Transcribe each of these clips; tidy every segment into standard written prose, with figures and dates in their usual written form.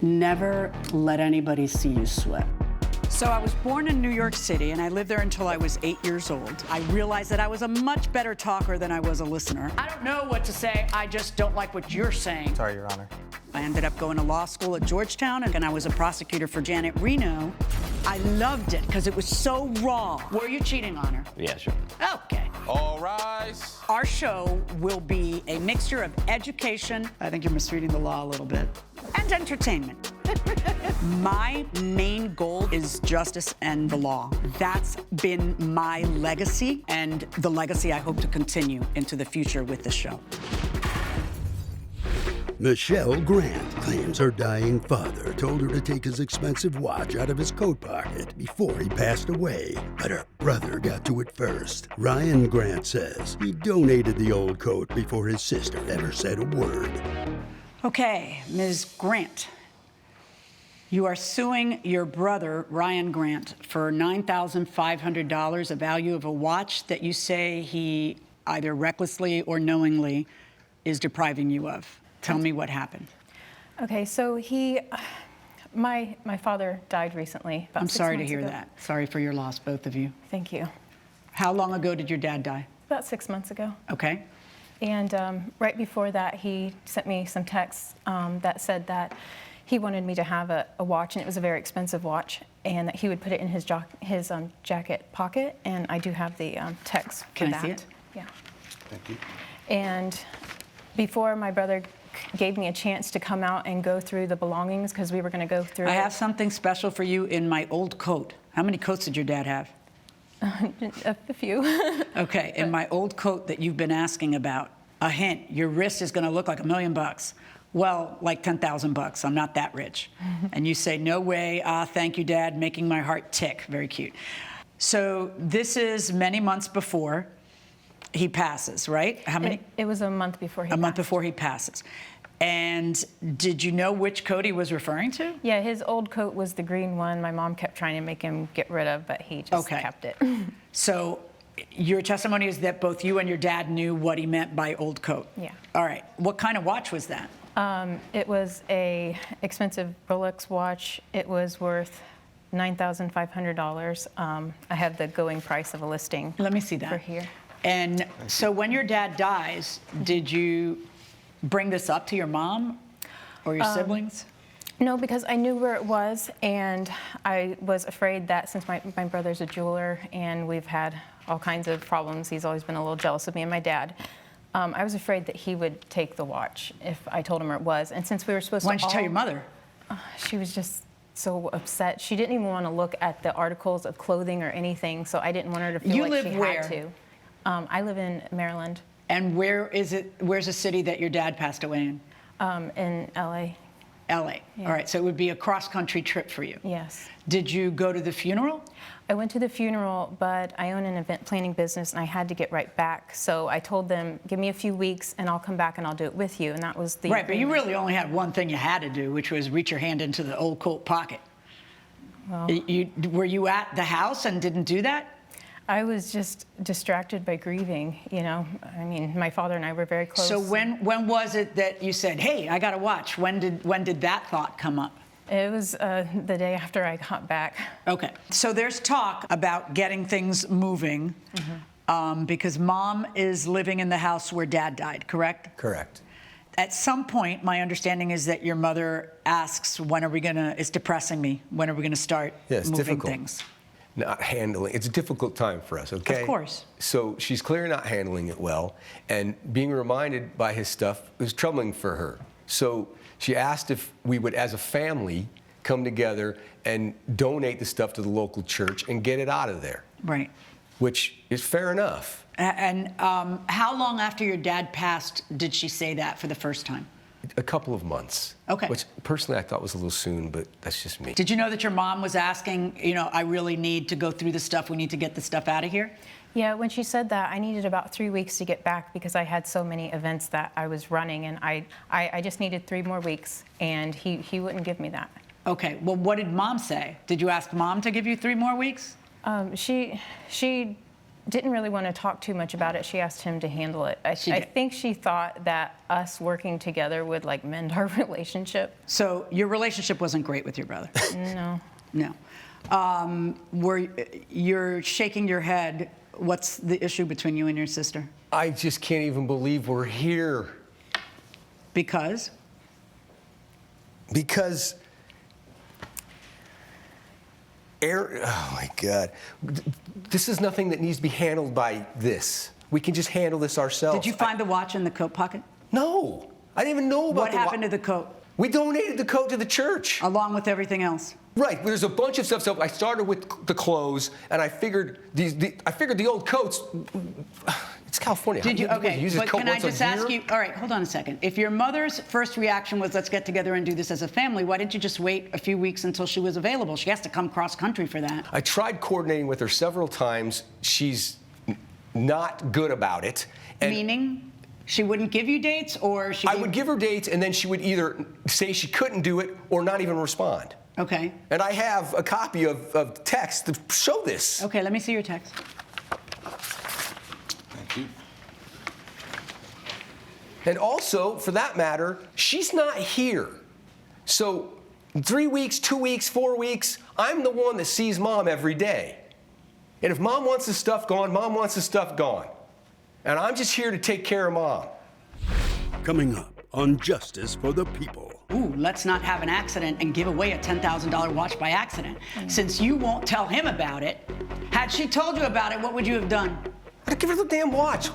Never let anybody see you sweat. So I was born in New York City, and I lived there until I was 8 years old. I realized that I was a much better talker than I was a listener. I don't know what to say, I just don't like what you're saying. Sorry, Your Honor. I ended up going to law school at Georgetown, and I was a prosecutor for Janet Reno. I loved it because it was so raw. Were you cheating on her? Yeah, sure. Okay. All rise. Our show will be a mixture of education, I think you're misreading the law a little bit, and entertainment. My main goal is justice and the law. That's been my legacy, and the legacy I hope to continue into the future with the show. Michelle Grant claims her dying father told her to take his expensive watch out of his coat pocket before he passed away, but her brother got to it first. Ryan Grant says he donated the old coat before his sister ever said a word. Okay, Ms. Grant, you are suing your brother, Ryan Grant, for $9,500, a value of a watch that you say he either recklessly or knowingly is depriving you of. Tell me what happened. Okay, so my father died recently. I'm sorry to hear that. Sorry for your loss, both of you. Thank you. How long ago did your dad die? About 6 months ago. Okay. And right before that, he sent me some texts that said that he wanted me to have a watch, and it was a very expensive watch, and that he would put it in his jacket pocket, and I do have the text for Can that. I see it? Yeah. Thank you. And before my brother gave me a chance to come out and go through the belongings, because we were going to go through I have something special for you in my old coat. How many coats did your dad have? a few. Okay, in my old coat that you've been asking about, a hint, your wrist is going to look like $1 million. Well, like 10,000 bucks. I'm not that rich. And you say, no way, thank you, Dad, making my heart tick. Very cute. So this is many months before he passes, right? How many? It was a month before he passed. A month before he passes. And did you know which coat he was referring to? Yeah, his old coat was the green one. My mom kept trying to make him get rid of, but he just kept it. So your testimony is that both you and your dad knew what he meant by old coat? Yeah. All right. What kind of watch was that? It was a expensive Rolex watch. It was worth $9,500. I have the going price of a listing. Let me see that. For here. And so when your dad dies, did you bring this up to your mom or your siblings? No, because I knew where it was, and I was afraid that since my brother's a jeweler and we've had all kinds of problems, he's always been a little jealous of me and my dad. I was afraid that he would take the watch if I told him where it was. And since we were supposed to Why didn't you tell your mother? She was just so upset. She didn't even want to look at the articles of clothing or anything, so I didn't want her to feel like she had to. I live in Maryland. And where is it? Where's the city that your dad passed away in? In LA. LA. Yeah. All right, so it would be a cross-country trip for you. Yes. Did you go to the funeral? I went to the funeral, but I own an event planning business, and I had to get right back. So I told them, give me a few weeks, and I'll come back, and I'll do it with you. And that was the Right, but you really only had one thing you had to do, which was reach your hand into the old coat pocket. Well, Were you at the house and didn't do that? I was just distracted by grieving, you know. I mean, my father and I were very close. So when was it that you said, hey, I got to watch? When did that thought come up? It was the day after I got back. Okay. So there's talk about getting things moving because Mom is living in the house where Dad died, correct? Correct. At some point, my understanding is that your mother asks, when are we going to, it's depressing me, when are we going to start moving difficult. things? Not handling. It's a difficult time for us, okay? Of course. So she's clearly not handling it well, and being reminded by his stuff is troubling for her. So she asked if we would, as a family, come together and donate the stuff to the local church and get it out of there. Right. Which is fair enough. And how long after your dad passed did she say that for the first time? A couple of months. Okay. Which personally I thought was a little soon, but that's just me. Did you know that your mom was asking, you know, I really need to go through the stuff, we need to get the stuff out of here? Yeah, when she said that, I needed about 3 weeks to get back because I had so many events that I was running, and I just needed 3 more weeks, and he wouldn't give me that. Okay, well, what did Mom say? Did you ask Mom to give you 3 more weeks? She didn't really want to talk too much about it. She asked him to handle it. I think she thought that us working together would like mend our relationship. So your relationship wasn't great with your brother? No. No. You're shaking your head. What's the issue between you and your sister? I just can't even believe we're here. Because? Because oh my God. This is nothing that needs to be handled by this. We can just handle this ourselves. Did you find the watch in the coat pocket? No. I didn't even know about What happened to the coat? We donated the coat to the church. Along with everything else? Right. There's a bunch of stuff. So I started with the clothes, and I figured the old coats. It's California. Did you? Okay. Use a But coat can I once a just ask year? you? All right. Hold on a second. If your mother's first reaction was, "Let's get together and do this as a family," why didn't you just wait a few weeks until she was available? She has to come cross country for that. I tried coordinating with her several times. She's not good about it. And Meaning, she wouldn't give you dates, or she? I would give her dates, and then she would either say she couldn't do it or not even respond. Okay. And I have a copy of text to show this. Okay. Let me see your text. Thank you. And also, for that matter, she's not here. So 3 weeks, 2 weeks, 4 weeks, I'm the one that sees Mom every day. And if Mom wants the stuff gone, Mom wants the stuff gone. And I'm just here to take care of Mom. Coming up on Justice for the People. Ooh, let's not have an accident and give away a $10,000 watch by accident. Since you won't tell him about it, had she told you about it, what would you have done? I'd give her the damn watch.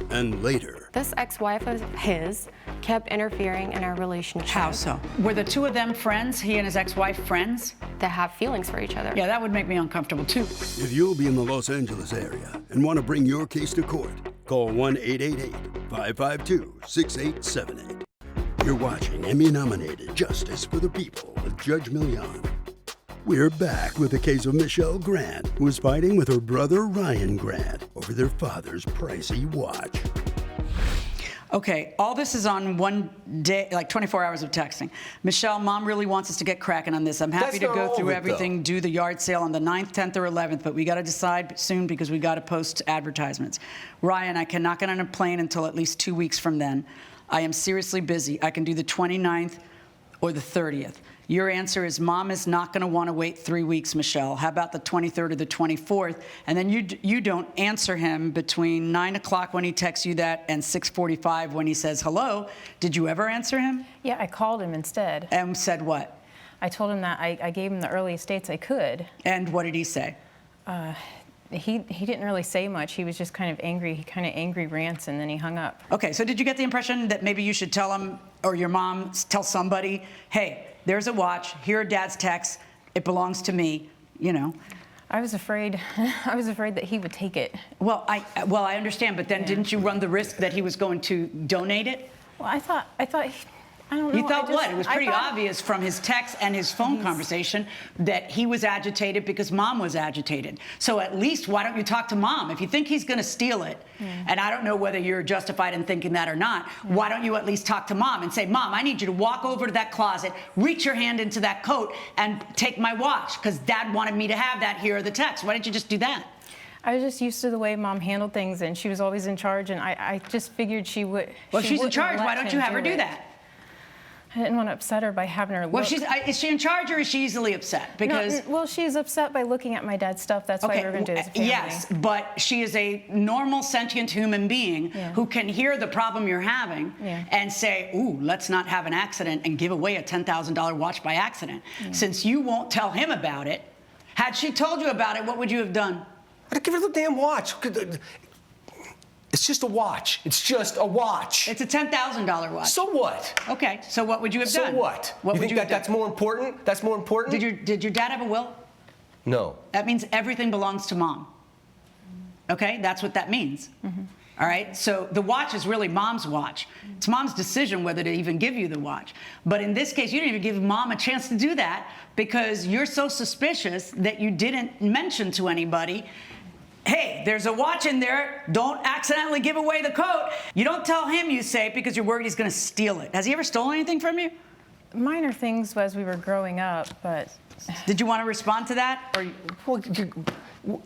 And later, This ex-wife of his kept interfering in our relationship. How so? Were the two of them friends, he and his ex-wife friends? To have feelings for each other. Yeah, that would make me uncomfortable too. if you'll be in the Los Angeles area and want to bring your case to court, call 1-888-552-6878. You're watching Emmy-nominated Justice for the People with Judge Milian. We're back with the case of Michelle Grant, who is fighting with her brother Ryan Grant over their father's pricey watch. Okay, all this is on one day, like 24 hours of texting. Michelle, Mom really wants us to get cracking on this. I'm happy to That's not go all through of it, everything, do the yard sale on the 9th, 10th, or 11th, but we got to decide soon because we got to post advertisements. Ryan, I cannot get on a plane until at least 2 weeks from then. I am seriously busy. I can do the 29th or the 30th. Your answer is Mom is not going to want to wait 3 weeks, Michelle. How about the 23rd or the 24th? And then you don't answer him between 9 o'clock when he texts you that and 6:45 when he says hello. Did you ever answer him? Yeah, I called him instead. And said what? I told him that I gave him the earliest dates I could. And what did he say? He didn't really say much. He was just kind of angry. He kind of angry rants, and then he hung up. Okay, so did you get the impression that maybe you should tell him, or your mom tell somebody, hey, there's a watch, here are Dad's texts, it belongs to me, you know? I was afraid that he would take it. Well, I understand, but then didn't you run the risk that he was going to donate it? Well, I thought I don't know. You thought what? It was pretty thought- obvious from his text and his phone conversation that he was agitated because Mom was agitated. So at least why don't you talk to Mom? If you think he's going to steal it, and I don't know whether you're justified in thinking that or not, why don't you at least talk to Mom and say, Mom, I need you to walk over to that closet, reach your hand into that coat, and take my watch because Dad wanted me to have that. Here are the texts. Why didn't you just do that? I was just used to the way Mom handled things, and she was always in charge, and I just figured she would. Well, she she's in wouldn't charge. let Why don't you him have her do it. that? I didn't want to upset her by having her look. Well, is she in charge or is she easily upset? Because well, she's upset by looking at my dad's stuff. That's why we're going to do it as a family. yes, but she is a normal, sentient human being who can hear the problem you're having and say, ooh, let's not have an accident and give away a $10,000 watch by accident. Since you won't tell him about it, had she told you about it, what would you have done? I'd give her the damn watch. It's just a watch. It's just a watch. It's a $10,000 watch. So what? Okay, so what would you have done? So what? What You would think you have that's done? more important? That's more important? Did your dad have a will? No. That means everything belongs to Mom. Okay, that's what that means. All right, so the watch is really Mom's watch. It's Mom's decision whether to even give you the watch. But in this case, you didn't even give Mom a chance to do that because you're so suspicious that you didn't mention to anybody, hey, there's a watch in there. Don't accidentally give away the coat. You don't tell him, you say, because you're worried he's going to steal it. Has he ever stolen anything from you? Minor things as we were growing up, but Did you want to respond to that? Or Well,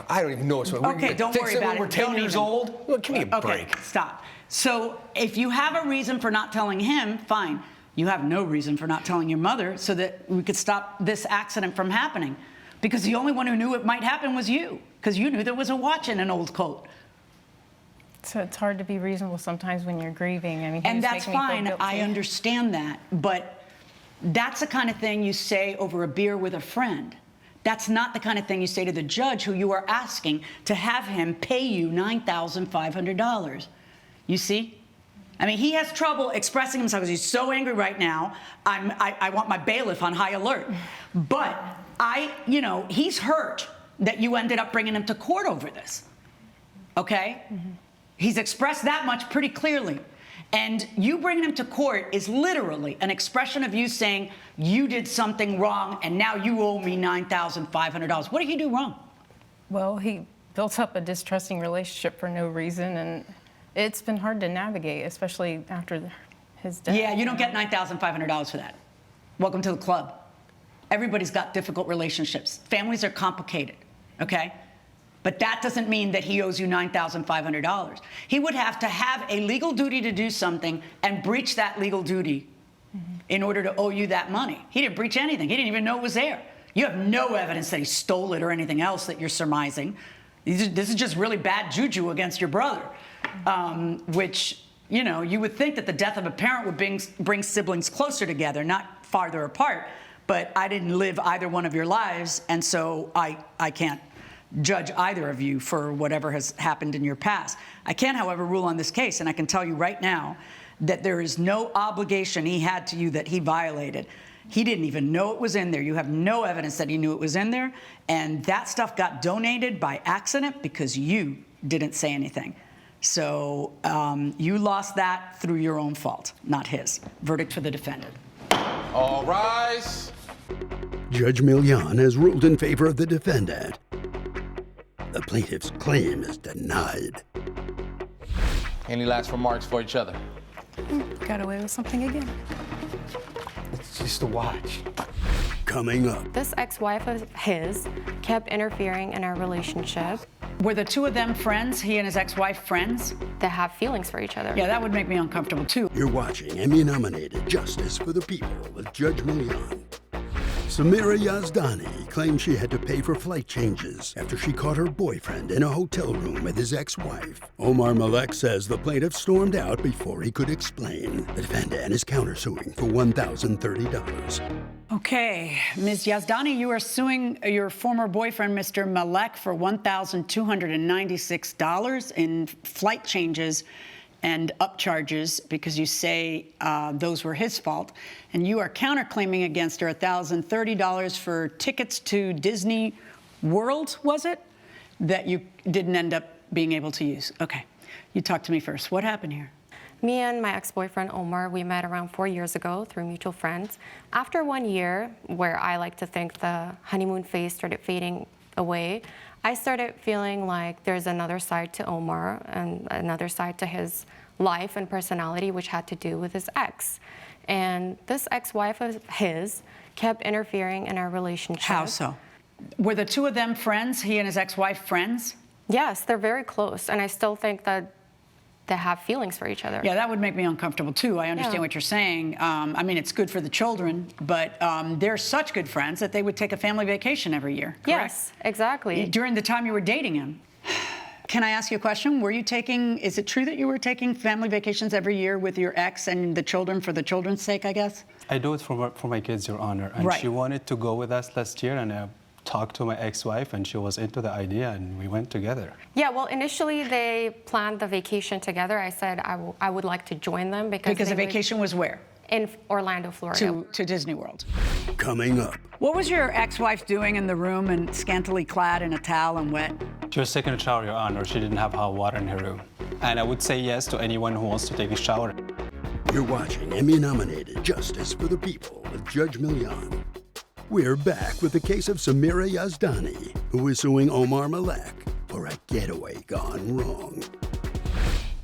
I don't even know what's wrong. Okay, don't worry about it. We're 10 Don't years even. old? Well, give me a Okay, break. stop. So if you have a reason for not telling him, fine. You have no reason for not telling your mother so that we could stop this accident from happening. Because the only one who knew it might happen was you. Because you knew there was a watch in an old coat. So it's hard to be reasonable sometimes when you're grieving. I mean, he And was that's making me feel fine. guilty. I understand that. But that's the kind of thing you say over a beer with a friend. That's not the kind of thing you say to the judge who you are asking to have him pay you $9,500. You see? I mean, he has trouble expressing himself because he's so angry right now. I want my bailiff on high alert. But he's hurt that you ended up bringing him to court over this. Okay? Mm-hmm. He's expressed that much pretty clearly. And you bringing him to court is literally an expression of you saying, you did something wrong and now you owe me $9,500. What did he do wrong? Well, he built up a distrusting relationship for no reason, and it's been hard to navigate, especially after his death. Yeah, you don't get $9,500 for that. Welcome to the club. Everybody's got difficult relationships. Families are complicated, okay? But that doesn't mean that he owes you $9,500. He would have to have a legal duty to do something and breach that legal duty in order to owe you that money. He didn't breach anything. He didn't even know it was there. You have no evidence that he stole it or anything else that you're surmising. This is just really bad juju against your brother, which, you would think that the death of a parent would bring siblings closer together, not farther apart. But I didn't live either one of your lives, and so I can't judge either of you for whatever has happened in your past. I can, however, rule on this case, and I can tell you right now that there is no obligation he had to you that he violated. He didn't even know it was in there. You have no evidence that he knew it was in there, and that stuff got donated by accident because you didn't say anything. So you lost that through your own fault, not his. Verdict for the defendant. All rise. Judge Milian has ruled in favor of the defendant. The plaintiff's claim is denied. Any last remarks for each other? Got away with something again. It's just a watch. Coming up, This ex-wife of his kept interfering in our relationship. Were the two of them friends, he and his ex-wife friends? They have feelings for each other. Yeah, that would make me uncomfortable too. you're watching Emmy-nominated Justice for the People with Judge Milian. Samira Yazdani claims she had to pay for flight changes after she caught her boyfriend in a hotel room with his ex-wife. Omar Malek says the plaintiff stormed out before he could explain. The defendant is countersuing for $1,030. Okay, Ms. Yazdani, you are suing your former boyfriend, Mr. Malek, for $1,296 in flight changes and upcharges because you say those were his fault. And you are counterclaiming against her $1,030 for tickets to Disney World, was it? That you didn't end up being able to use. Okay, you talk to me first. What happened here? Me and my ex-boyfriend, Omar, we met around 4 years ago through mutual friends. After 1 year, where I like to think the honeymoon phase started fading away, I started feeling like there's another side to Omar and another side to his life and personality, which had to do with his ex. And this ex-wife of his kept interfering in our relationship. How so? Were the two of them friends, he and his ex-wife friends? Yes, they're very close, and I still think that they have feelings for each other. Yeah, that would make me uncomfortable too. I understand what you're saying. I mean, it's good for the children, but they're such good friends that they would take a family vacation every year, correct? Yes, exactly. During the time you were dating him. Can I ask you a question? Is it true that you were taking family vacations every year with your ex and the children for the children's sake, I guess? I do it for my kids, Your Honor. And Right. she wanted to go with us last year, and I talked to my ex-wife, and she was into the idea, and we went together. Yeah, well, initially they planned the vacation together. I said I would like to join them because Because the they would- vacation was where? in Orlando, Florida. To Disney World. Coming up, What was your ex-wife doing in the room and scantily clad in a towel and wet? She was taking a shower, Your Honor. She didn't have hot water in her room. And I would say yes to anyone who wants to take a shower. you're watching Emmy-nominated Justice for the People with Judge Milian. We're back with the case of Samira Yazdani, who is suing Omar Malek for a getaway gone wrong.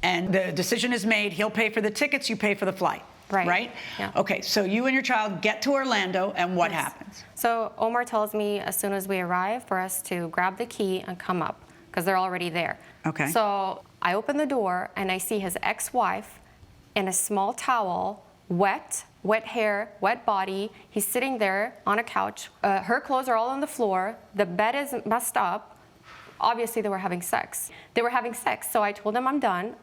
And the decision is made, he'll pay for the tickets, you pay for the flight. Right. Yeah. Okay, so you and your child get to Orlando, and what happens? So Omar tells me as soon as we arrive for us to grab the key and come up because they're already there. Okay. So I open the door and I see his ex-wife in a small towel, wet hair, wet body. He's sitting there on a couch. Her clothes are all on the floor. The bed is messed up. Obviously, they were having sex. So I told him I'm done.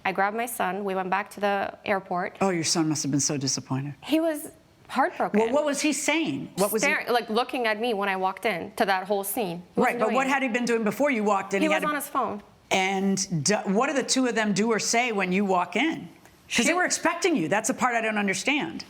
I grabbed my son. We went back to the airport. Oh, your son must have been so disappointed. He was heartbroken. Well, what was he saying? What was Staring, like looking at me when I walked in to that whole scene. He Right, wasn't but doing what it. had he been doing before you walked in? He was had on his phone. And what do the two of them do or say when you walk in? Because they were expecting you. That's the part I don't understand.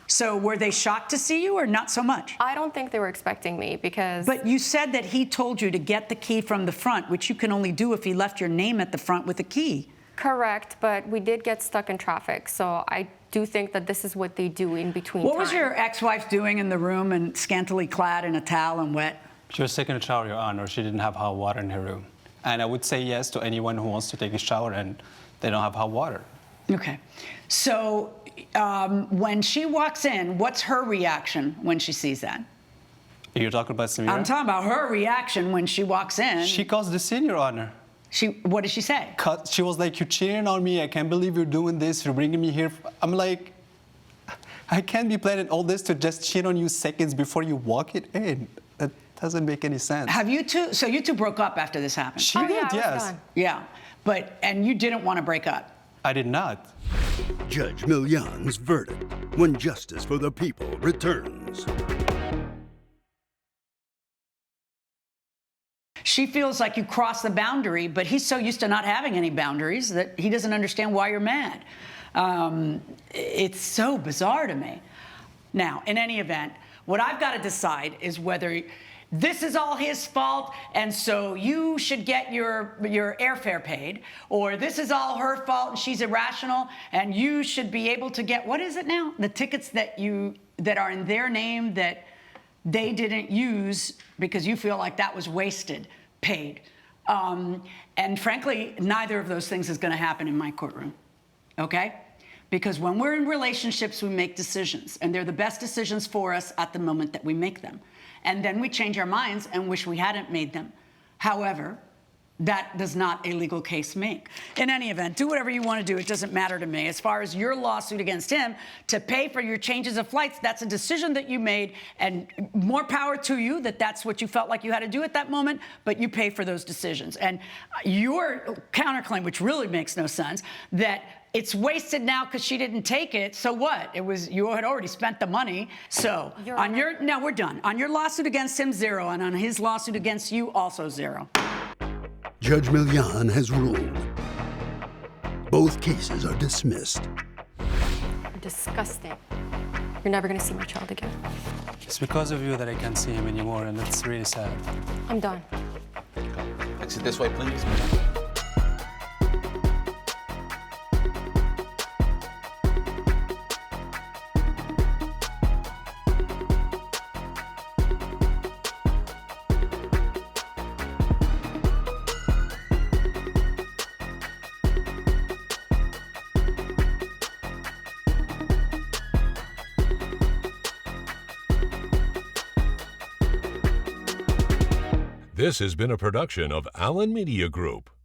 So were they shocked to see you or not so much? I don't think they were expecting me because... But you said that he told you to get the key from the front, which you can only do if he left your name at the front with the key. Correct, but we did get stuck in traffic, so I do think that this is what they do in between What was time. your ex-wife doing in the room and scantily clad in a towel and wet? She was taking a shower, Your Honor. She didn't have hot water in her room. And I would say yes to anyone who wants to take a shower and they don't have hot water. Okay. So when she walks in, what's her reaction when she sees that? You're talking about Samira? I'm talking about her reaction when she walks in. She calls the scene, Your Honor. What did she say? She was like, you're cheating on me. I can't believe you're doing this. You're bringing me here. I'm like, I can't be planning all this to just cheat on you seconds before you walk it in. That doesn't make any sense. Have you two, so you two broke up after this happened? She Oh, did, yeah, I was yes. done. Yeah, and you didn't want to break up. I did not. Judge Milian's verdict when justice for the people returns. She feels like you crossed the boundary, but he's so used to not having any boundaries that he doesn't understand why you're mad. It's so bizarre to me. Now, in any event, what I've got to decide is whether this is all his fault, and so you should get your airfare paid, or this is all her fault and she's irrational, and you should be able to get, what is it now? The tickets that are in their name that they didn't use because you feel like that was wasted, paid. And frankly, neither of those things is going to happen in my courtroom, okay? Because when we're in relationships, we make decisions, and they're the best decisions for us at the moment that we make them. And then we change our minds and wish we hadn't made them. However, that does not a legal case make. In any event, do whatever you want to do. It doesn't matter to me. As far as your lawsuit against him to pay for your changes of flights, that's a decision that you made, and more power to you that that's what you felt like you had to do at that moment, but you pay for those decisions. And your counterclaim, which really makes no sense, that it's wasted now because she didn't take it. So what? It was, you had already spent the money. So now we're done. On your lawsuit against him, 0, and on his lawsuit against you, also 0. Judge Milian has ruled. Both cases are dismissed. Disgusting. You're never going to see my child again. It's because of you that I can't see him anymore, and it's really sad. I'm done. Exit this way, please. This has been a production of Allen Media Group.